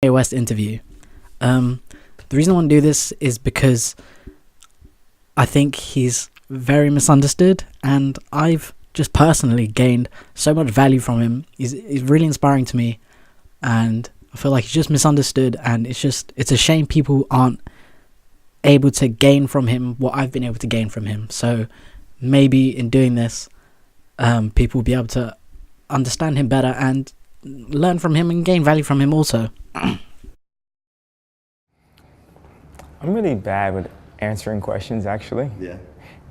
Kanye West interview. The reason I want to do this is because I think he's very misunderstood, and I've just personally gained so much value from him. He's really inspiring to me, and I feel like he's just misunderstood, and it's a shame people aren't able to gain from him what I've been able to gain from him. So maybe in doing this, people will be able to understand him better and learn from him and gain value from him also. I'm really bad with answering questions, actually. Yeah.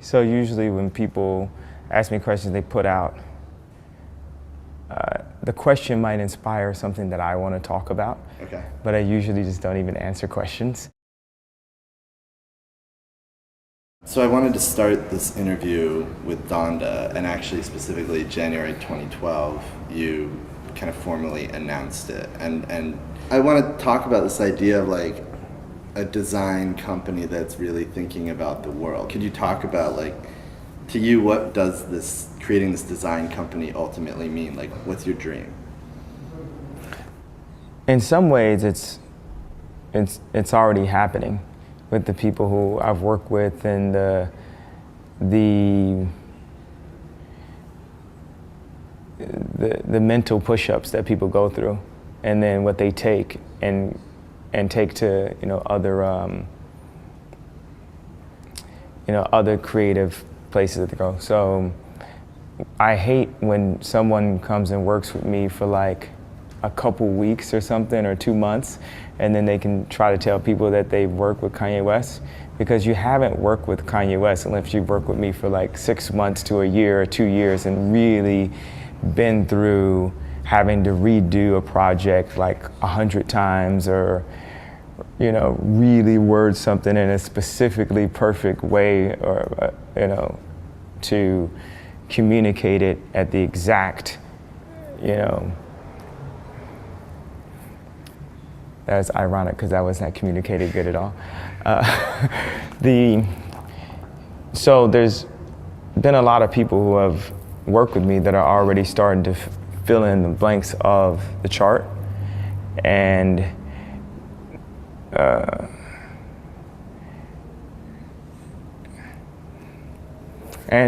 So usually when people ask me questions, they put out, the question might inspire something that I want to talk about. Okay. But I usually just don't even answer questions. So I wanted to start this interview with Donda, and actually specifically January 2012, you kind of formally announced it. And I want to talk about this idea of like a design company that's really thinking about the world. Could you talk about, like, to you, what does this creating this design company ultimately mean? Like, what's your dream? In some ways, it's already happening with the people who I've worked with, and the mental push-ups that people go through, and then what they take and take to other creative places that they go. So I hate when someone comes and works with me for like a couple weeks or something, or 2 months, and then they can try to tell people that they've worked with Kanye West, because you haven't worked with Kanye West unless you've worked with me for like 6 months to a year or 2 years and really been through having to redo a project like 100 times, or really word something in a specifically perfect way, or to communicate it at the exact, that's ironic because that was not communicated good at all. So there's been a lot of people who have worked with me that are already starting to fill in the blanks of the chart, and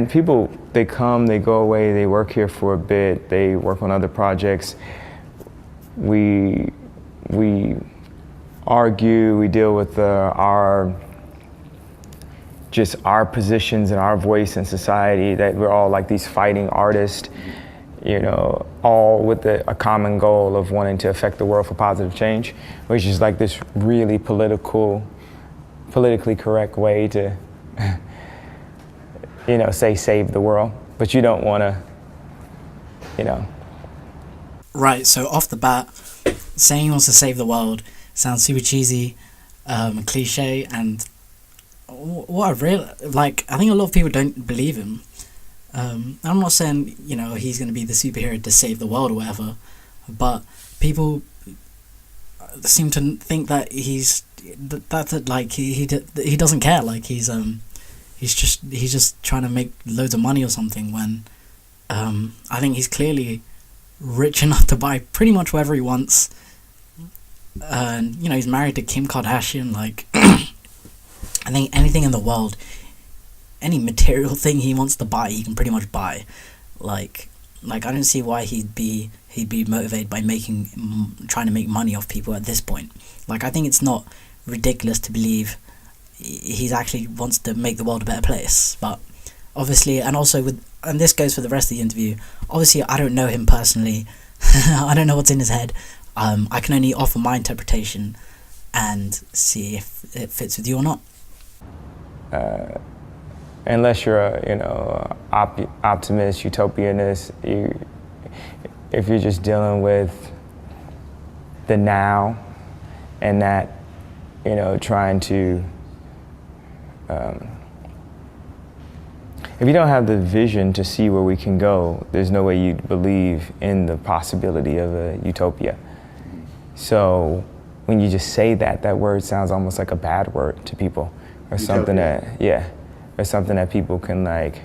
people, they come, they go away, they work here for a bit, they work on other projects. We argue, we deal with our positions and our voice in society, that we're all like these fighting artists, all with a common goal of wanting to affect the world for positive change, which is like this really politically correct way to say save the world, but you don't want to, Right, so off the bat, saying he wants to save the world sounds super cheesy, cliche, and what I think a lot of people don't believe him. I'm not saying, he's going to be the superhero to save the world or whatever, but people seem to think that he doesn't care, like he's just trying to make loads of money or something, when I think he's clearly rich enough to buy pretty much whatever he wants. And he's married to Kim Kardashian. Like, I think anything in the world, any material thing he wants to buy, he can pretty much buy. Like I don't see why he'd be motivated by trying to make money off people at this point. Like, I think it's not ridiculous to believe he's actually wants to make the world a better place. But obviously, and this goes for the rest of the interview, obviously I don't know him personally. I don't know what's in his head. I can only offer my interpretation and see if it fits with you or not. Unless you're a optimist, utopianist, if you're just dealing with the now and that, trying to, if you don't have the vision to see where we can go, there's no way you'd believe in the possibility of a utopia. So when you just say that word sounds almost like a bad word to people, or something that, or something that people can like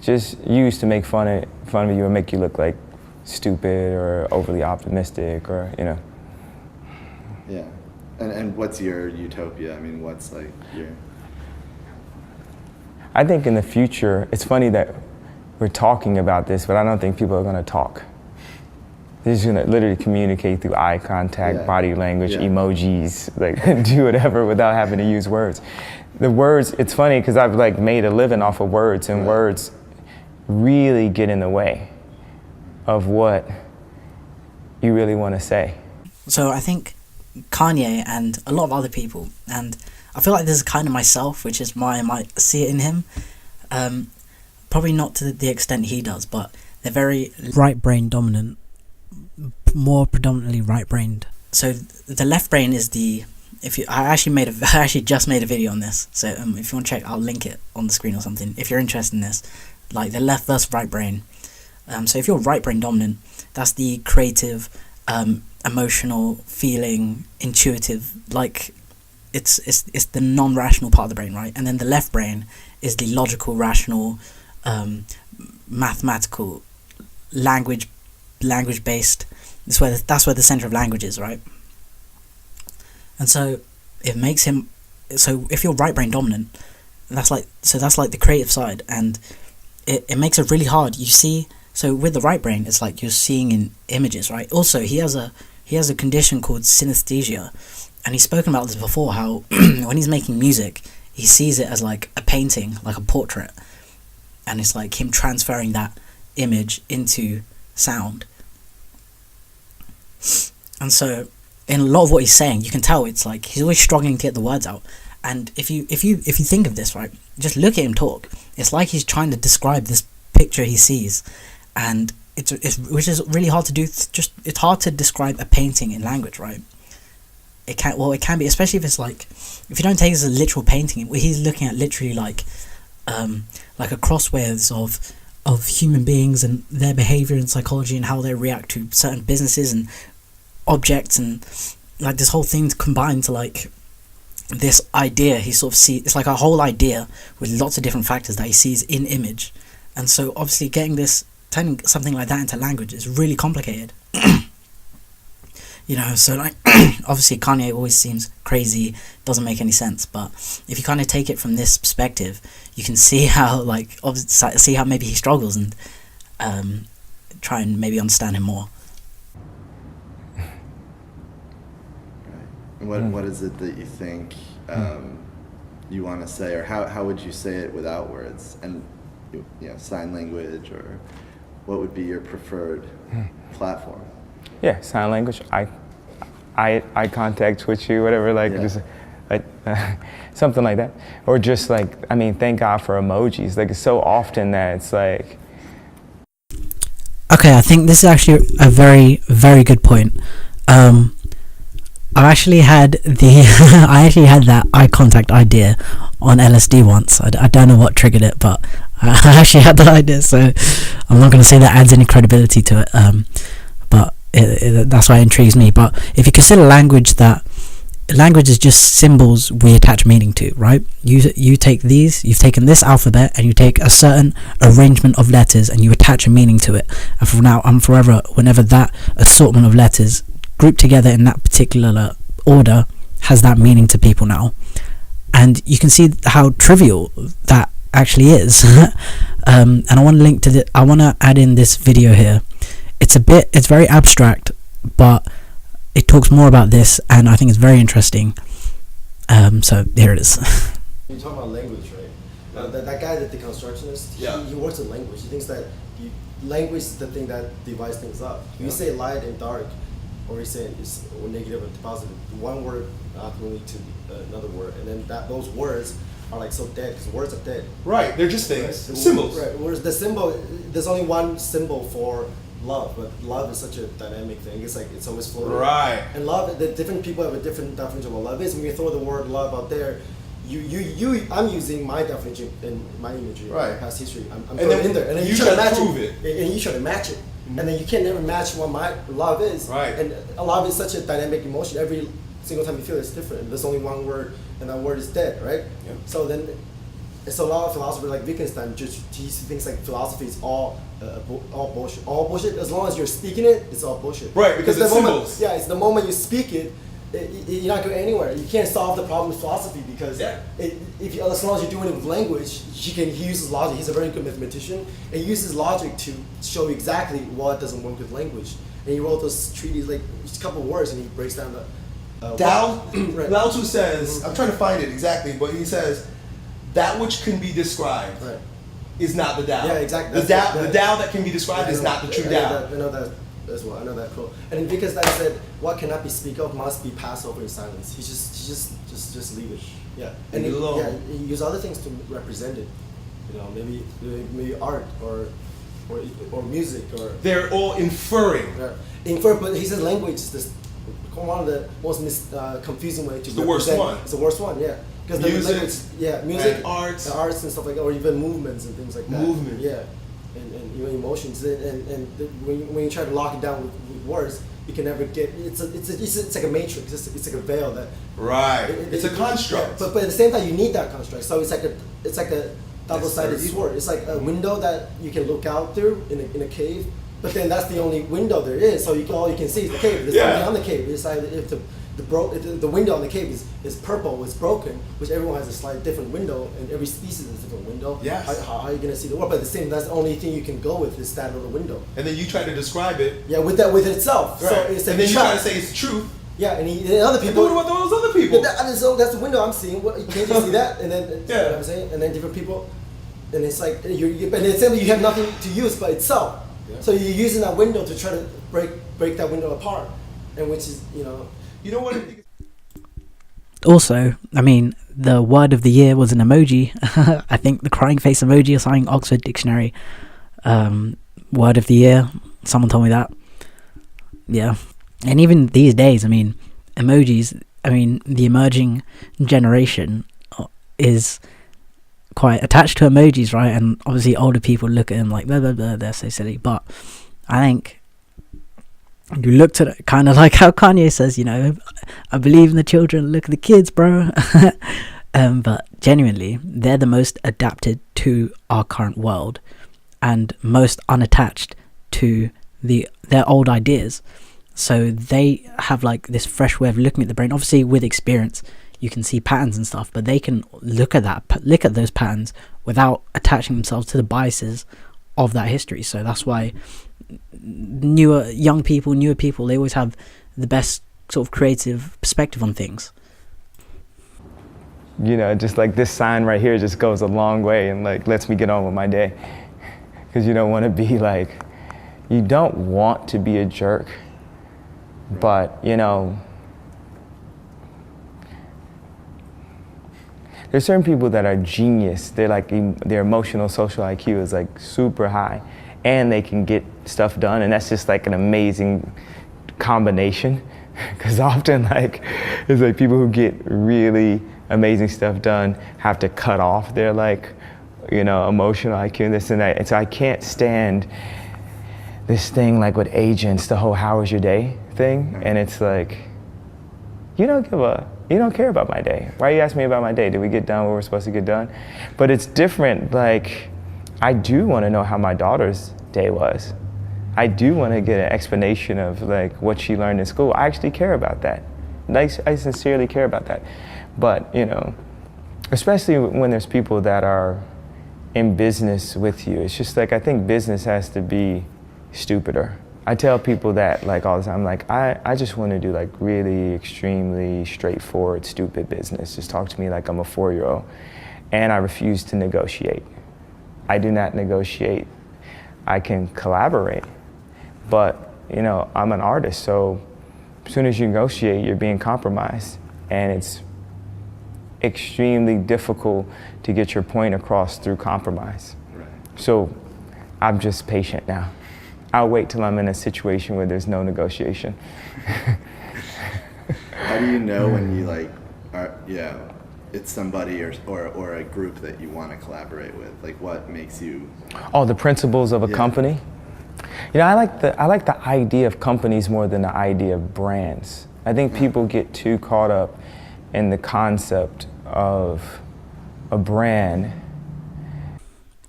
just use to make fun of you or make you look like stupid or overly optimistic, or Yeah. And what's your utopia? I mean, what's like your... I think in the future, it's funny that we're talking about this, but I don't think people are going to talk. They're just going to literally communicate through eye contact, body language, emojis, like do whatever without having to use words. The words, it's funny because I've like made a living off of words, and words really get in the way of what you really want to say. So I think Kanye and a lot of other people, and I feel like this is kind of myself, which is why I might see it in him. Probably not to the extent he does, but they're very right brain dominant, more predominantly right brained. So the left brain is the, I actually just made a video on this. So if you want to check, I'll link it on the screen or something. If you're interested in this, like the left versus right brain. So if you're right brain dominant, that's the creative, emotional, feeling, intuitive, like it's the non-rational part of the brain, right? And then the left brain is the logical, rational, mathematical, language based. That's where the center of language is, right? And so it makes him, so if you're right brain dominant, that's like the creative side, and it makes it really hard. You see, so with the right brain, it's like you're seeing in images, right? Also, he has a condition called synesthesia, and he's spoken about this before, how when he's making music, he sees it as like a painting, like a portrait, and it's like him transferring that image into sound. And so in a lot of what he's saying, you can tell it's like he's always struggling to get the words out. And if you think of this, right, just look at him talk. It's like he's trying to describe this picture he sees, and it's which is really hard to do. It's hard to describe a painting in language, right? It can be, especially if it's like, if you don't take it as a literal painting, he's looking at literally like a crossways of human beings and their behavior and psychology and how they react to certain businesses and objects, and like this whole thing combined to like this idea he sort of sees. It's like a whole idea with lots of different factors that he sees in image. And so obviously turning something like that into language is really complicated. You know, so like obviously Kanye always seems crazy, doesn't make any sense, but if you kind of take it from this perspective, you can see how see how maybe he struggles, and try and maybe understand him more. What is it that you think you want to say, or how would you say it without words? And sign language, or what would be your preferred platform? Yeah, sign language, eye contact with you, whatever, like just something like that. Or just like, I mean, thank God for emojis. Like, it's so often that it's like. Okay, I think this is actually a very, very good point. I actually had that eye contact idea on LSD once. I don't know what triggered it, but I actually had that idea, so I'm not going to say that adds any credibility to it, but that's why it intrigues me. But if you consider language is just symbols we attach meaning to, right? You take these, you've taken this alphabet, and you take a certain arrangement of letters and you attach a meaning to it, and from now on forever, whenever that assortment of letters grouped together in that particular order has that meaning to people now. And you can see how trivial that actually is. And I want to link to I want to add in this video here. It's very abstract, but it talks more about this, and I think it's very interesting. So here it is. You're talking about language, right? That guy, the deconstructionist, he works in language. He thinks that language is the thing that divides things up. If you say light and dark, or you say it's negative and positive, one word will lead to another word, and then those words are like so dead, because words are dead. Right, they're just things, right. symbols. Right, whereas the symbol, there's only one symbol for love, but love is such a dynamic thing. It's like it's always floating. Right. And love, the different people have a different definition of what love is. When you throw the word love out there, I'm using my definition and my imagery, right, past history. I'm and throwing then it in there, and then you try to match prove it, and you try to match it, and then you can never match what my love is. Right. And love is such a dynamic emotion. Every single time you feel it's different. There's only one word, and that word is dead, right? Yeah. So then, it's a lot of philosophers like Wittgenstein just he thinks like philosophy is all bullshit. All bullshit. As long as you're speaking it, it's all bullshit. Right, because it's the moment, symbols. yeah, it's the moment you speak it, you're not going anywhere. You can't solve the problem with philosophy because as long as you're doing it with language, he uses logic. He's a very good mathematician, and he uses logic to show you exactly what doesn't work with language. And he wrote those treaties, like just a couple of words, and he breaks down the right. Lao Tzu says, I'm trying to find it exactly, but he says, that which can be described is not the Tao. Yeah, exactly. The Tao that can be described is not the true Tao. I know that as well. I know that quote. And because I said, what cannot be speak of must be passed over in silence. He just leave it. Yeah. And he use other things to represent it. You know, maybe art or music or. They're all inferring. Infer, but he says language is this one of the most confusing way to. It's the worst one. It's the worst one. Yeah. Because music, and arts and stuff like that, or even movements and things like that. Movement. Yeah. And even emotions, and when you try to lock it down with words, you can never get. It's like a matrix. It's like a veil that. Right. It's a construct. Yeah, but at the same time, you need that construct. So it's like a double-sided sword. It's like a window that you can look out through in a cave, but then that's the only window there is. So all you can see is the cave. There's nothing on the cave. It's either if the window on the cave is purple, it's broken, which everyone has a slight different window, and every species has a different window. Yes. How are you going to see the world? But the same, that's the only thing you can go with is that little window. And then you try to describe it. Yeah, with itself. Right. So it's and then you try to say it's the truth. Yeah, and other people. And what about those other people? So that's the window I'm seeing. Can't you see that? And then you know what I'm saying? And then different people, and it's like and it's simply you have nothing to use but itself. Yeah. So you're using that window to try to break that window apart, and which is you know what. Also, I mean, the word of the year was an emoji. I think the crying face emoji or something, Oxford Dictionary. Word of the year. Someone told me that. Yeah. And even these days, I mean, emojis, the emerging generation is quite attached to emojis, right? And obviously older people look at them like, blah, blah, blah, they're so silly. But I think you looked at it kind of like how Kanye says, I believe in the children, look at the kids, bro. But genuinely, they're the most adapted to our current world and most unattached to their old ideas. So they have like this fresh way of looking at the brain. Obviously, with experience, you can see patterns and stuff, but they can look at those patterns without attaching themselves to the biases of that history. So that's why newer people, they always have the best sort of creative perspective on things. Just like this sign right here just goes a long way and like lets me get on with my day. Because you don't want to be like, you don't want to be a jerk, but there's certain people that are genius. They're like, their emotional social IQ is like super high and they can get stuff done, and that's just like an amazing combination. Because often it's like people who get really amazing stuff done have to cut off their emotional IQ and this and that. And so I can't stand this thing like with agents, the whole "how was your day" thing, and it's like, you don't care about my day. Why are you asking me about my day? Did we get done what we're supposed to get done? But it's different. Like, I do want to know how my daughter's day was. I do want to get an explanation of like what she learned in school. I actually care about that. I sincerely care about that. But especially when there's people that are in business with you, it's just like I think business has to be stupider. I tell people that like all the time, like I just want to do like really extremely straightforward, stupid business. Just talk to me like I'm a 4-year-old. And I refuse to negotiate. I do not negotiate. I can collaborate, but I'm an artist, so as soon as you negotiate, you're being compromised, and it's extremely difficult to get your point across through compromise. Right. So I'm just patient now. I'll wait till I'm in a situation where there's no negotiation. How do you know when you it's somebody or a group that you want to collaborate with? Like, what makes you? Oh, the principles of a company. I like the idea of companies more than the idea of brands. I think people get too caught up in the concept of a brand.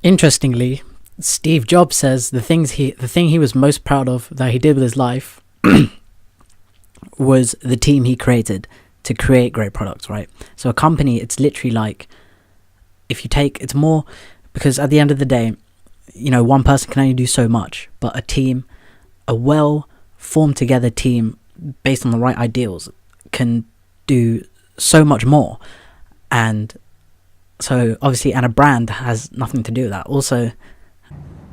Interestingly, Steve Jobs says the thing he was most proud of that he did with his life was the team he created to create great products, right? So a company, it's literally like, if you take, it's more, because at the end of the day, you know, one person can only do so much, but a team, a well formed together team based on the right ideals can do so much more. And so obviously, and a brand has nothing to do with that also,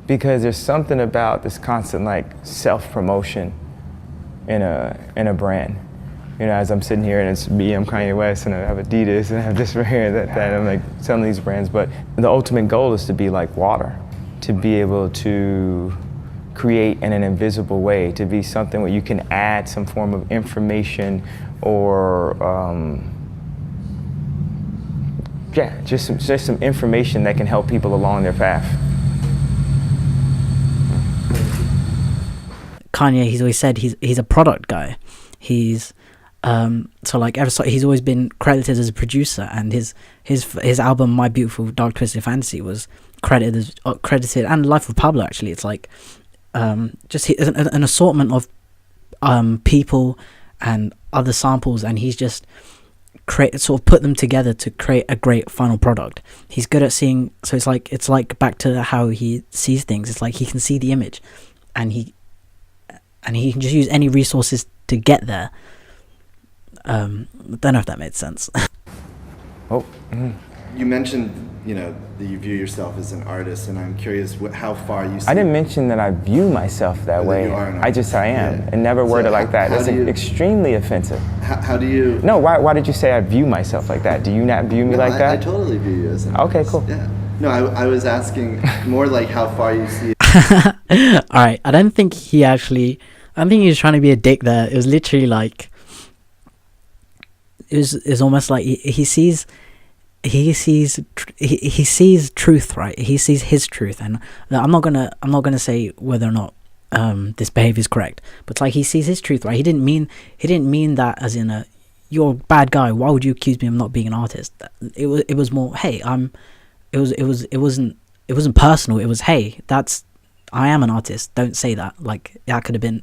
because there's something about this constant like self-promotion in a brand. You know, as I'm sitting here and it's me, I'm Kanye West, and I have Adidas, and I have this right here, that I'm like selling these brands. But the ultimate goal is to be like water, to be able to create in an invisible way, to be something where you can add some form of information or just some information that can help people along their path. Kanye, he's always said he's a product guy. He's so like he's always been credited as a producer, and his album My Beautiful Dark Twisted Fantasy was credited, and Life of Pablo actually. It's like just an assortment of people and other samples, and he's just sort of put them together to create a great final product. He's good at seeing, so it's like back to how he sees things. It's like he can see the image, and he can just use any resources to get there. I don't know if that made sense. You mentioned, you know, that you view yourself as an artist, and I'm curious how far you see. I didn't mention that I view myself that way. I am, and never worded like that. That's extremely offensive. How do you? No, why did you say I view myself like that? Do you not view me like that? I totally view you as an artist. Okay, cool. Yeah. No, I was asking more like how far you see. All right, I don't think he was trying to be a dick there. It was literally like, it's almost like he sees truth, right? He sees his truth, and I'm not gonna say whether or not this behavior is correct, but it's like he sees his truth, right? He didn't mean that as in you're a bad guy, why would you accuse me of not being an artist? It was more, hey, it wasn't personal. It was, hey, I am an artist, don't say that. Like, that could have been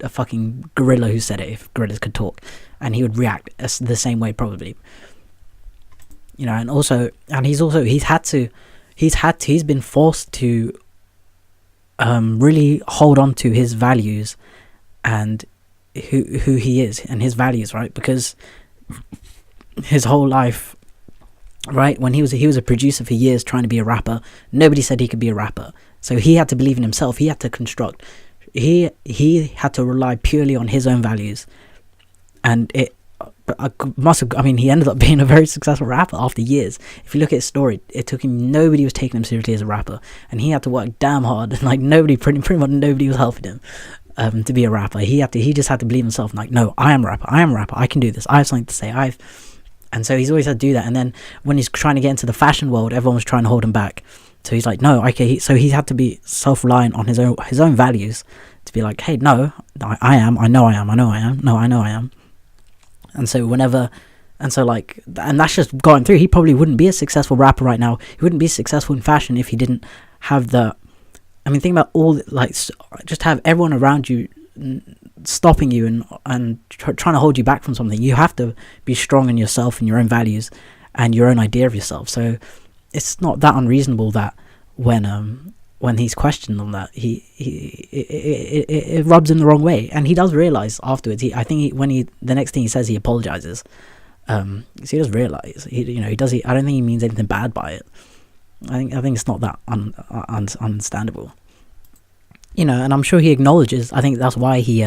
a fucking gorilla who said it, if gorillas could talk, and he would react the same way probably. You know, and he's been forced to really hold on to his values and who he is and his values, right? Because his whole life, right, when he was a producer for years trying to be a rapper, nobody said he could be a rapper, so he had to believe in himself. He had to construct, he had to rely purely on his own values, and he ended up being a very successful rapper after years. If you look at his story, it took him, nobody was taking him seriously as a rapper, and he had to work damn hard, and like pretty much nobody was helping him to be a rapper. He just had to believe in himself, and like, no, I am a rapper, I can do this, I have something to say, and so he's always had to do that. And then when he's trying to get into the fashion world, everyone was trying to hold him back, so he's like, no, okay, so he had to be self-reliant on his own values to be like, hey, no, I know I am. And so and that's just going through. He probably wouldn't be a successful rapper right now. He wouldn't be successful in fashion if he didn't have think about all, like, just have everyone around you stopping you and trying to hold you back from something. You have to be strong in yourself and your own values and your own idea of yourself. So it's not that unreasonable that when he's questioned on that, it rubs him the wrong way, and he does realize afterwards. The next thing he says, he apologizes. So he does realize. He does. I don't think he means anything bad by it. I think it's not that understandable. And I'm sure he acknowledges. I think that's why he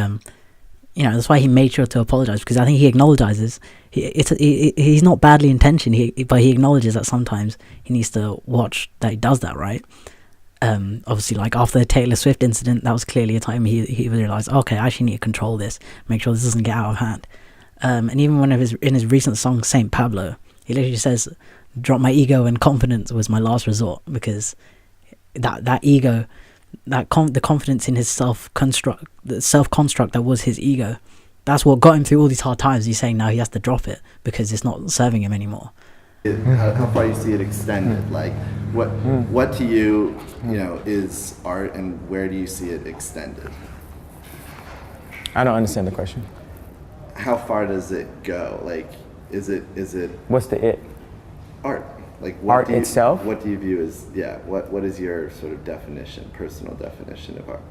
that's why he made sure to apologize, because I think he acknowledges he's not badly intentioned. But he acknowledges that sometimes he needs to watch that he does that, right? Obviously, like after the Taylor Swift incident, that was clearly a time he realized, okay, I actually need to control this, make sure this doesn't get out of hand. And even in his recent song Saint Pablo, he literally says, "Drop my ego and confidence was my last resort," because that ego, the confidence in his self construct that was his ego, that's what got him through all these hard times. He's saying now he has to drop it because it's not serving him anymore. How far you see it extended? Like, what to you, is art, and where do you see it extended? I don't understand the question. how far does it go? Like, is it What's the it? art? Like art itself? What do you view as, what is your sort of definition, personal definition of art?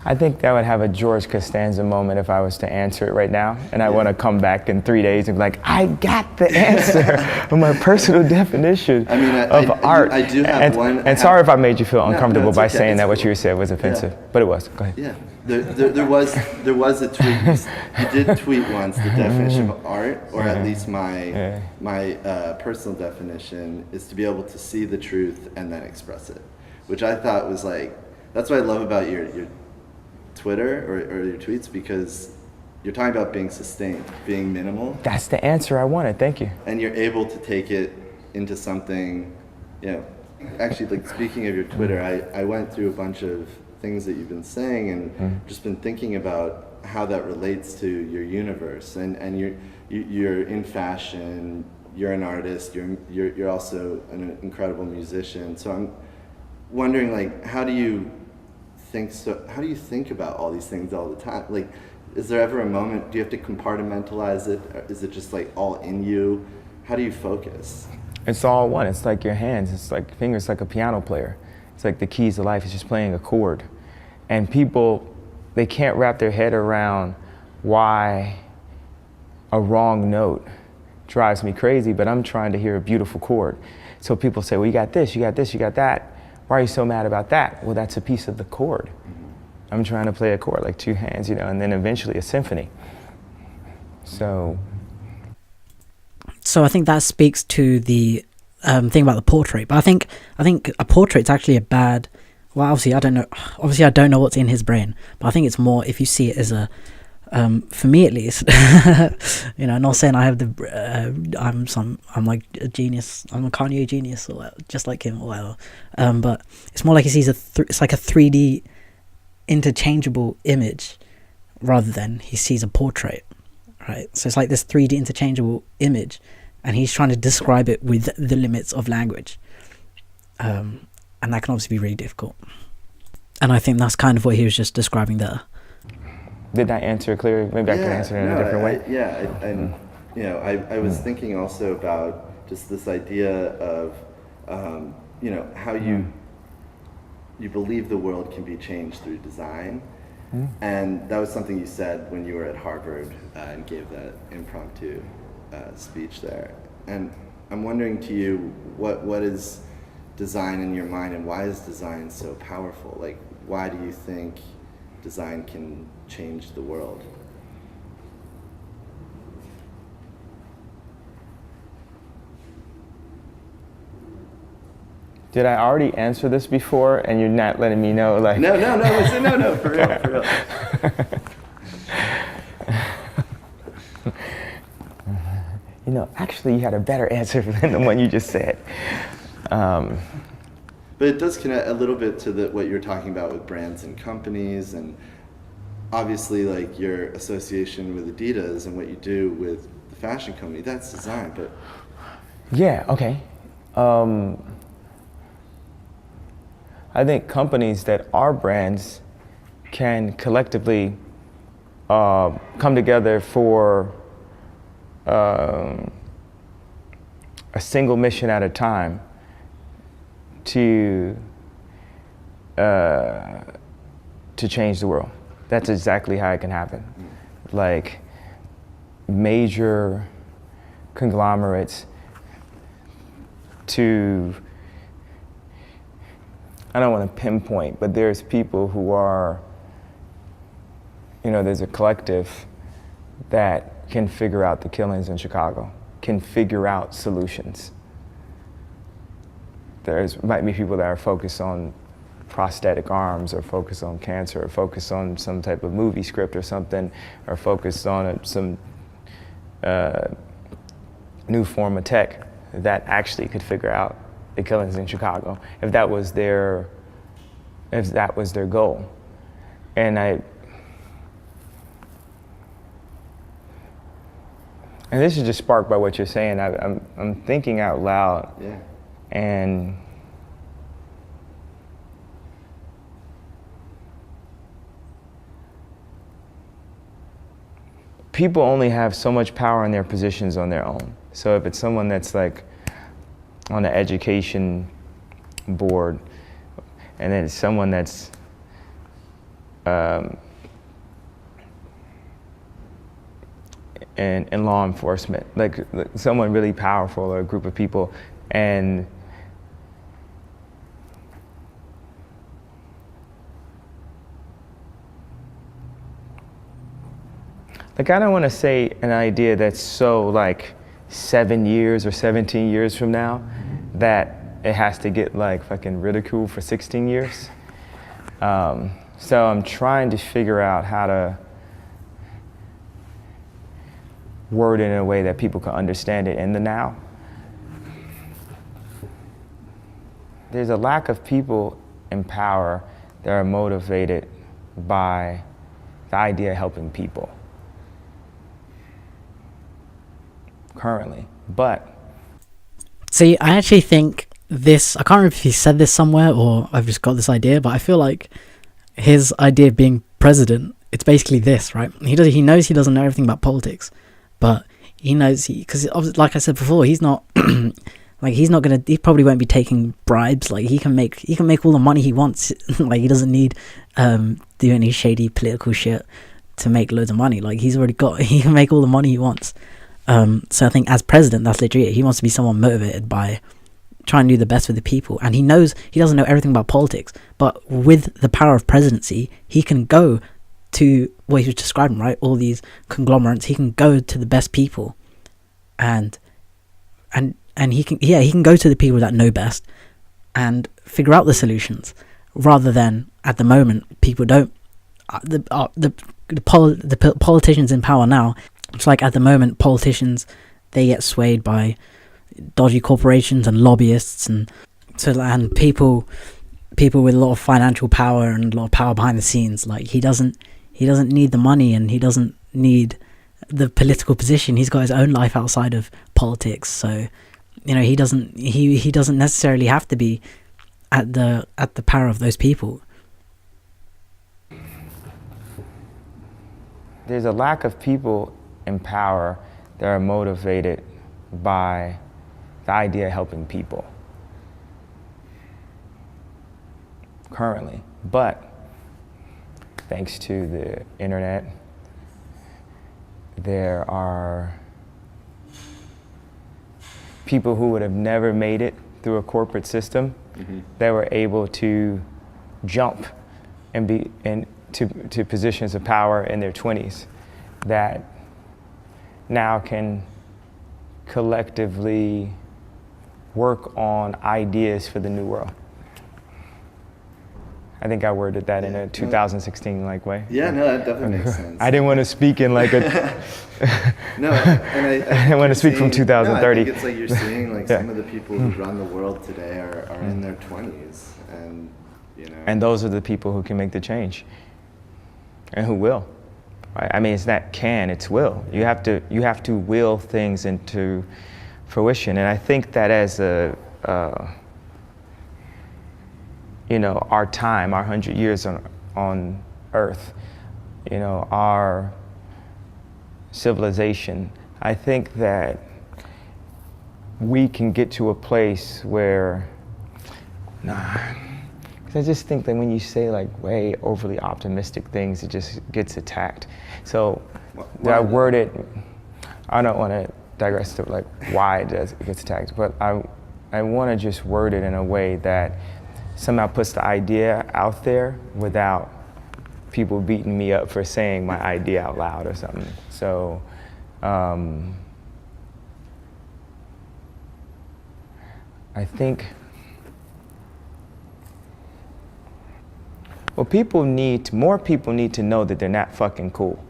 I think that would have a George Costanza moment if I was to answer it right now. And I want to come back in 3 days and be like, I got the answer of my personal definition of art. I do have one. And sorry if I made you feel uncomfortable by okay. saying that what you said was offensive, but it was. Go ahead. Yeah, there was a tweet. You did tweet once the definition of art, or at least my personal definition is to be able to see the truth and then express it, which I thought was like, that's what I love about your Twitter or your tweets, because you're talking about being sustained, being minimal. That's the answer I wanted. Thank you. And you're able to take it into something, actually, like, speaking of your Twitter, I went through a bunch of things that you've been saying and just been thinking about how that relates to your universe. And you're in fashion, you're an artist, you're also an incredible musician. So I'm wondering, like, how do you think about all these things all the time? Like, is there ever a moment, do you have to compartmentalize it? Or is it just like all in you? How do you focus? It's all one. It's like your hands. It's like fingers, like a piano player. It's like the keys to life is just playing a chord. And people, they can't wrap their head around why a wrong note drives me crazy, but I'm trying to hear a beautiful chord. So people say, well, you got this, you got this, you got that. Why are you so mad about that? Well, that's a piece of the chord. I'm trying to play a chord, like two hands, and then eventually a symphony. So I think that speaks to the thing about the portrait. But I think a portrait's actually a bad. Well, obviously I don't know. Obviously I don't know what's in his brain. But I think it's more if you see it as a. For me at least, not saying I have I'm like a genius. I'm a Kanye genius or whatever, just like him or whatever. But it's more like he sees it's like a 3D interchangeable image rather than he sees a portrait, right? So it's like this 3D interchangeable image, and he's trying to describe it with the limits of language, and that can obviously be really difficult. And I think that's kind of what he was just describing there. Did that answer clearly? Maybe I could answer it in a different way. I was thinking also about just this idea of, how you believe the world can be changed through design. And that was something you said when you were at Harvard and gave that impromptu speech there. And I'm wondering to you, what is design in your mind, and why is design so powerful? Like, why do you think design can change the world? Did I already answer this before and you're not letting me know? Like No, for real. Actually you had a better answer than the one you just said. But it does connect a little bit to what you're talking about with brands and companies, and obviously like your association with Adidas and what you do with the fashion company, that's design, but... Yeah, okay. I think companies that are brands can collectively come together for a single mission at a time to change the world. That's exactly how it can happen. Like major conglomerates I don't want to pinpoint, but there's people who are, there's a collective that can figure out the killings in Chicago, can figure out solutions. Might be people that are focused on prosthetic arms, or focused on cancer, or focused on some type of movie script or something, or focused on some new form of tech that actually could figure out the killings in Chicago, if that was their goal. And this is just sparked by what you're saying. I'm thinking out loud. Yeah. And people only have so much power in their positions on their own. So if it's someone that's like on the education board, and then it's someone that's in law enforcement, like someone really powerful or a group of people, and like I don't want to say an idea that's so like 7 years or 17 years from now that it has to get like fucking ridiculed for 16 years. So I'm trying to figure out how to word it in a way that people can understand it in the now. There's a lack of people in power that are motivated by the idea of helping people currently, but see, I actually think this, I can't remember if he said this somewhere or I've just got this idea, but I feel like his idea of being president, it's basically this, right? He knows he doesn't know everything about politics, but he knows because like I said before, he's not like he probably won't be taking bribes. Like he can make all the money he wants. Like he doesn't need do any shady political shit to make loads of money. Like he can make all the money he wants. So I think as president, that's legit. He wants to be someone motivated by trying to do the best for the people, and he knows he doesn't know everything about politics, but with the power of presidency, he can go to what he was describing, right? All these conglomerates, he can go to the best people, and he can go to the people that know best and figure out the solutions, rather than at the moment people don't. The politicians in power now, it's like at the moment politicians, they get swayed by dodgy corporations and lobbyists and people with a lot of financial power and a lot of power behind the scenes. Like he doesn't need the money, and he doesn't need the political position. He's got his own life outside of politics, so he doesn't necessarily have to be at the power of those people. There's a lack of people in power that are motivated by the idea of helping people currently, but thanks to the internet, there are people who would have never made it through a corporate system that were able to jump and be to positions of power in their 20s that now can collectively work on ideas for the new world. I think I worded that in a 2016 like way. Yeah, no, that definitely makes sense. I didn't want to speak in like a no, and I didn't want to speak from 2030. No, I think it's like you're seeing like some of the people who run the world today are in their 20s, and and those are the people who can make the change, and who will. Right? I mean, it's not can, it's will. You have to will things into fruition, and I think that as our time, our 100 years on Earth, our civilization, I think that we can get to a place where, because I just think that when you say like way overly optimistic things, it just gets attacked. So I word it, I don't want to digress to like why it gets attacked, but I want to just word it in a way that somehow puts the idea out there without people beating me up for saying my idea out loud or something. So I think more people need to know that they're not fucking cool.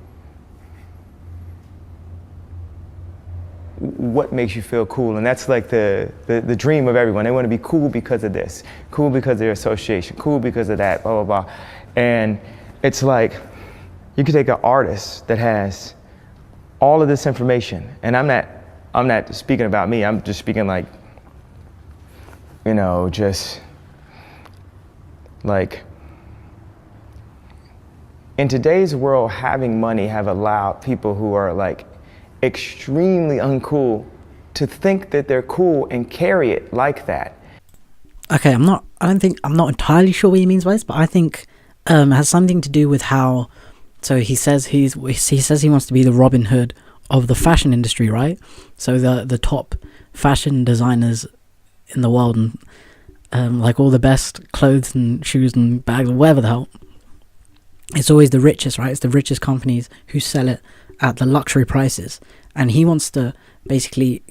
What makes you feel cool? And that's like the dream of everyone. They want to be cool because of this, cool because of their association, cool because of that, blah, blah, blah. And it's like, you could take an artist that has all of this information, and I'm not speaking about me, I'm just speaking like, just like in today's world, having money have allowed people who are like extremely uncool to think that they're cool and carry it like that. Okay, I'm not entirely sure what he means by this, but I think it has something to do with how, so he says he wants to be the Robin Hood of the fashion industry, right? So the top fashion designers in the world, and like all the best clothes and shoes and bags, or whatever the hell, it's always the richest, right? It's the richest companies who sell it at the luxury prices. And he wants to basically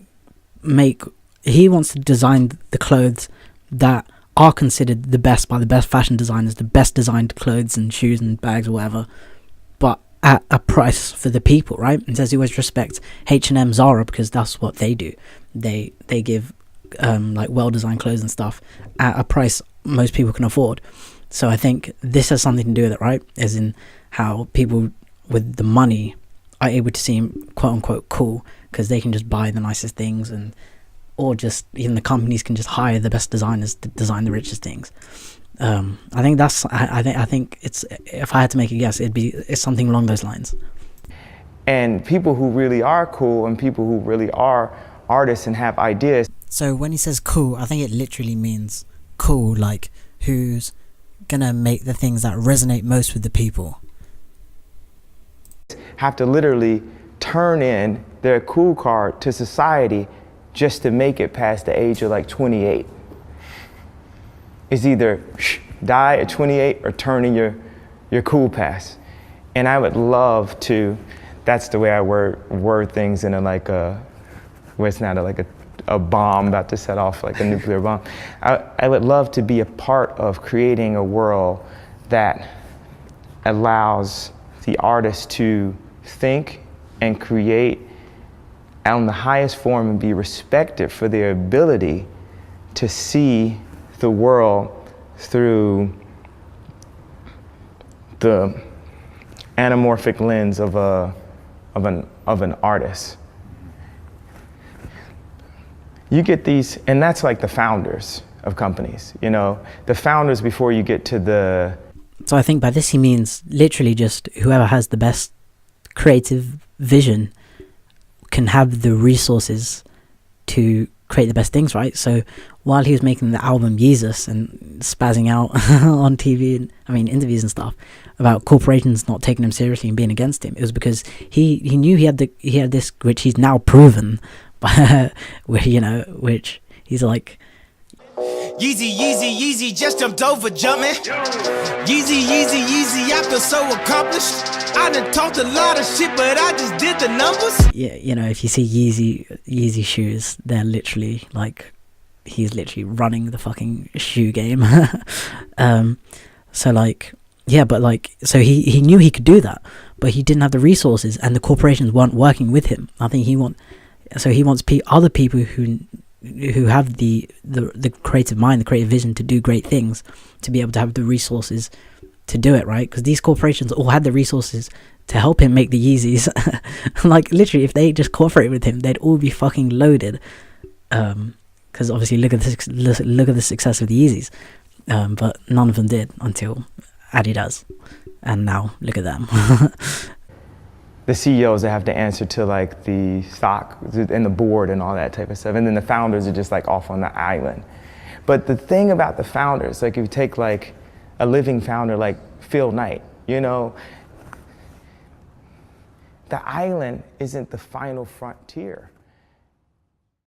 design the clothes that are considered the best by the best fashion designers, the best designed clothes and shoes and bags or whatever, but at a price for the people, right? And says he always respects H&M, Zara, because that's what they do. They give like well-designed clothes and stuff at a price most people can afford. So I think this has something to do with it, right? As in how people with the money are able to seem quote-unquote cool because they can just buy the nicest things, or just even the companies can just hire the best designers to design the richest things. I think it's, if I had to make a guess, it's something along those lines. And people who really are cool and people who really are artists and have ideas. So when he says cool, I think it literally means cool, like who's gonna make the things that resonate most with the people. Have to literally turn in their cool card to society just to make it past the age of like 28. It's either die at 28 or turn in your cool pass. And I would love to, that's the way I word things in where it's not like a bomb about to set off, like a nuclear bomb. I would love to be a part of creating a world that allows the artist to think and create on the highest form and be respected for their ability to see the world through the anamorphic lens of an artist. You get these, and that's like the founders of companies, you know, the founders before you get to the... So I think by this he means literally just whoever has the best creative vision can have the resources to create the best things, right? So while he was making the album Yeezus and spazzing out on TV and interviews and stuff about corporations not taking him seriously and being against him, it was because he knew he had this, which he's now proven, which he's like, Yeezy, Yeezy, Yeezy, just jumped over jumping. Yeezy, Yeezy, Yeezy, I feel so accomplished. I done talked a lot of shit, but I just did the numbers. Yeah, you know, if you see Yeezy shoes, they're literally like, he's literally running the fucking shoe game. So like, yeah, but like, so he knew he could do that, but he didn't have the resources, and the corporations weren't working with him. I think he wants other people who have the creative mind, the creative vision to do great things, to be able to have the resources to do it, right? Because these corporations all had the resources to help him make the Yeezys. Like literally, if they just cooperated with him, they'd all be fucking loaded. Because obviously, look at the success of the Yeezys. But none of them did until Adidas, and now look at them. The CEOs that have to answer to like the stock and the board and all that type of stuff. And then the founders are just like off on the island. But the thing about the founders, like if you take like a living founder like Phil Knight, you know, the island isn't the final frontier.